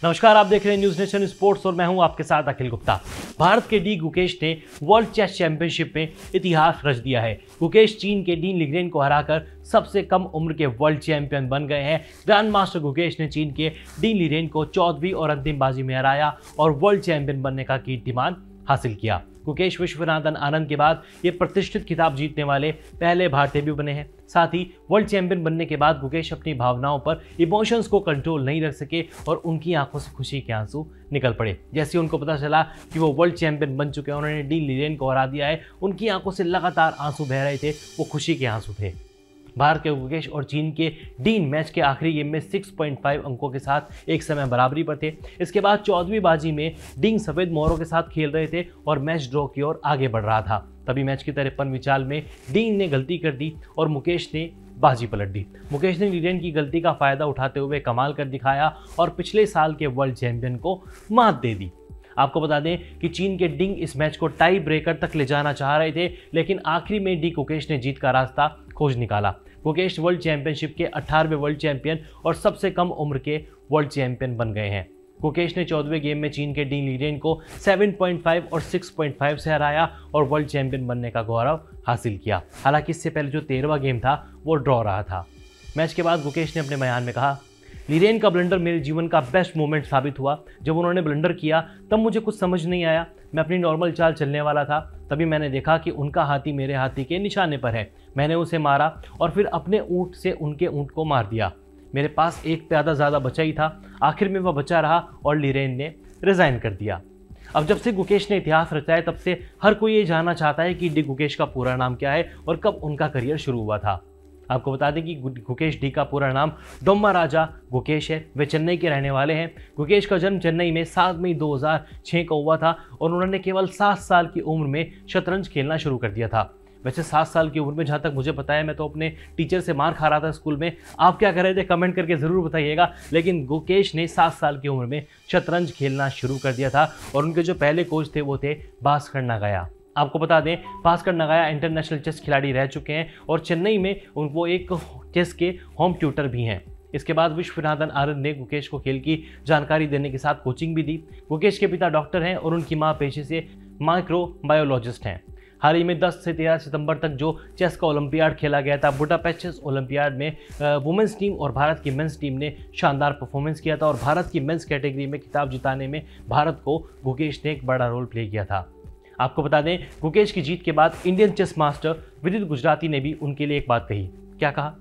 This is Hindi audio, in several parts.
नमस्कार, आप देख रहे हैं न्यूज नेशन स्पोर्ट्स और मैं हूं आपके साथ अखिल गुप्ता। भारत के डी गुकेश ने वर्ल्ड चेस चैंपियनशिप में इतिहास रच दिया है। गुकेश चीन के डीन लिग्रेन को हराकर सबसे कम उम्र के वर्ल्ड चैंपियन बन गए हैं। ग्रैंड मास्टर गुकेश ने चीन के डीन लिग्रेन को 14वीं और अंतिम बाजी में हराया और वर्ल्ड चैंपियन बनने का कीर्तिमान हासिल किया। गुकेश विश्वनाथन आनंद के बाद ये प्रतिष्ठित खिताब जीतने वाले पहले भारतीय भी बने हैं। साथ ही वर्ल्ड चैंपियन बनने के बाद गुकेश अपनी भावनाओं पर इमोशंस को कंट्रोल नहीं रख सके और उनकी आंखों से खुशी के आंसू निकल पड़े। जैसे उनको पता चला कि वो वर्ल्ड चैंपियन बन चुके हैं, उन्होंने डीन लिग्रेन को हरा दिया है, उनकी आंखों से लगातार आंसू बह रहे थे, वो खुशी के आंसू थे। भारत के गुकेश और चीन के डीन मैच के आखिरी गेम में 6.5 अंकों के साथ एक समय बराबरी पर थे। इसके बाद 14वीं बाजी में डीन सफेद मोहरों के साथ खेल रहे थे और मैच ड्रॉ की ओर आगे बढ़ रहा था। तभी मैच की 53वीं चाल में डीन ने गलती कर दी और मुकेश ने बाजी पलट दी। मुकेश ने लिग्रेन की गलती का फायदा उठाते हुए कमाल कर दिखाया और पिछले साल के वर्ल्ड चैंपियन को मात दे दी। आपको बता दें कि चीन के डिंग इस मैच को टाई ब्रेकर तक ले जाना चाह रहे थे, लेकिन आखिरी में डी गुकेश ने जीत का रास्ता खोज निकाला। गुकेश वर्ल्ड चैंपियनशिप के 18वें वर्ल्ड चैंपियन और सबसे कम उम्र के वर्ल्ड चैंपियन बन गए हैं। गुकेश ने 14वें गेम में चीन के डीन लिग्रेन को 7.5 और 6.5 से हराया और वर्ल्ड चैंपियन बनने का गौरव हासिल किया। हालांकि इससे पहले जो 13वां गेम था वो ड्रॉ रहा था। मैच के बाद गुकेश ने अपने बयान में कहा, लिग्रेन का ब्लंडर मेरे जीवन का बेस्ट मोमेंट साबित हुआ। जब उन्होंने ब्लंडर किया तब मुझे कुछ समझ नहीं आया। मैं अपनी नॉर्मल चाल चलने वाला था, तभी मैंने देखा कि उनका हाथी मेरे हाथी के निशाने पर है। मैंने उसे मारा और फिर अपने ऊंट से उनके ऊंट को मार दिया। मेरे पास एक प्यादा ज़्यादा बचा ही था। आखिर में वह बचा रहा और लिग्रेन ने रिज़ाइन कर दिया। अब जब से गुकेश ने इतिहास रचा है, तब से हर कोई ये जानना चाहता है कि डी गुकेश का पूरा नाम क्या है और कब उनका करियर शुरू हुआ था। आपको बता दें कि गुकेश डी का पूरा नाम डोम्मा राजा गुकेश है। वे चेन्नई के रहने वाले हैं। गुकेश का जन्म चेन्नई में 7 मई 2006 को हुआ था और उन्होंने केवल 7 साल की उम्र में शतरंज खेलना शुरू कर दिया था। वैसे 7 साल की उम्र में, जहाँ तक मुझे पता है, मैं तो अपने टीचर से मार खा रहा था स्कूल में। आप क्या कर रहे थे कमेंट करके ज़रूर बताइएगा। लेकिन गुकेश ने 7 साल की उम्र में शतरंज खेलना शुरू कर दिया था और उनके जो पहले कोच थे वो थे भास्कर नागाया। आपको बता दें, भास्कर नागाया इंटरनेशनल चेस खिलाड़ी रह चुके हैं और चेन्नई में वो एक चेस के होम ट्यूटर भी हैं। इसके बाद विश्वनाथन आनंद ने गुकेश को खेल की जानकारी देने के साथ कोचिंग भी दी। गुकेश के पिता डॉक्टर हैं और उनकी मां पेशे से माइक्रोबायोलॉजिस्ट हैं। हाल ही में 10 से 13 सितंबर तक जो चेस का ओलंपियाड खेला गया था, बुडापेस्ट चेस ओलंपियाड में वुमेंस टीम और भारत की मेंस टीम ने शानदार परफॉर्मेंस किया था और भारत की मेंस कैटेगरी में खिताब जिताने में भारत को गुकेश ने एक बड़ा रोल प्ले किया था। आपको बता दें, गुकेश की जीत के बाद इंडियन चेस मास्टर विदित गुजराती ने भी उनके लिए एक बात कही। क्या कहा?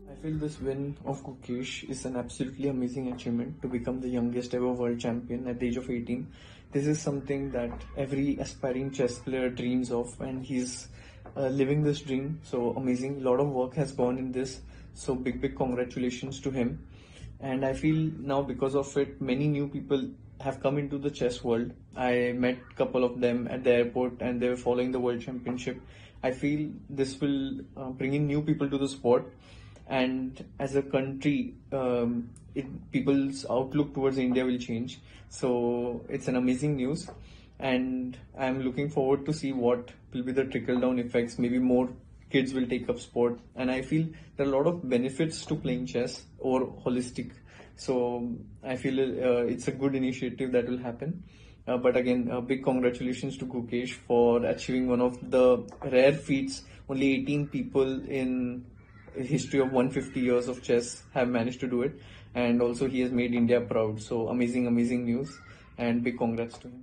I feel this win of Gukesh is an absolutely amazing achievement to become the youngest ever world champion at the age of 18. This is something that every aspiring chess player dreams of, and he's living this dream. So amazing. A lot of work has gone in this. So big congratulations to him. And I feel now because of it, many new people have come into the chess world. I met a couple of them at the airport and they were following the world championship. I feel this will bring in new people to the sport, and as a country, people's outlook towards India will change. So it's an amazing news, and I'm looking forward to see what will be the trickle down effects. Maybe more kids will take up sport, and I feel there are a lot of benefits to playing chess or holistic. So I feel it's a good initiative that will happen. But again, big congratulations to Gukesh for achieving one of the rare feats. Only 18 people in history of 150 years of chess have managed to do it, and also he has made India proud. So amazing news, and big congrats to him.